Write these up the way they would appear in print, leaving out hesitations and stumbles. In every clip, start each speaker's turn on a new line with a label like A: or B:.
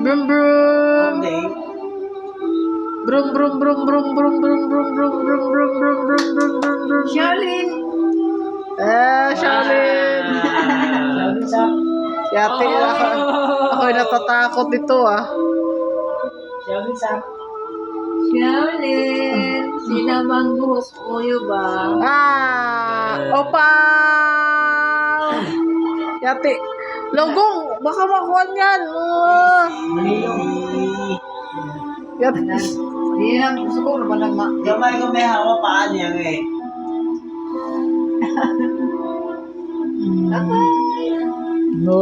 A: Brum brum. Brum brum brum brum brum brum brum brum brum brum brum brum brum brum brum.
B: Shaolin.
A: Shaolin.
B: Shaolin sa.
A: Si ate, ako'y natatakot dito ah.
B: Shaolin sa. Shaolin. Sinamang buhos uyo ba?
A: Opa! Yati. Longgong, baka makuha niyan. Yati.
B: Hindi lang, siguro ba nagma...
C: Gamay ko may hawa paan yan eh.
A: No.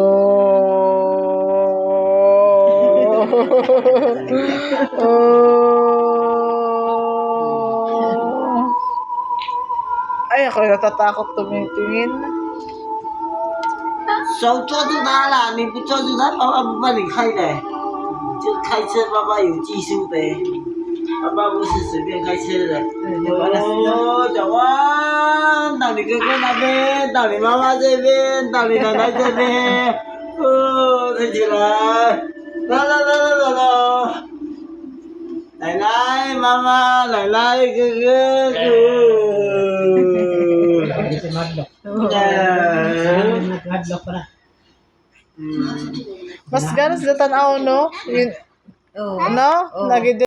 A: Ay, ako natatakot tumitingin.
C: 手抓住他了，你不抓住他，爸爸不帮你开的。就开车，爸爸有技术的，爸爸不是随便开车的。哦，小汪，到你哥哥那边，到你妈妈这边，到你奶奶这边。哦，抬起来，啦啦啦啦啦啦。奶奶，妈妈，奶奶，哥哥，哥。
B: Nag-adlock pa na.
A: Mas ganas na tanaw, no? Yun, ano? Lagi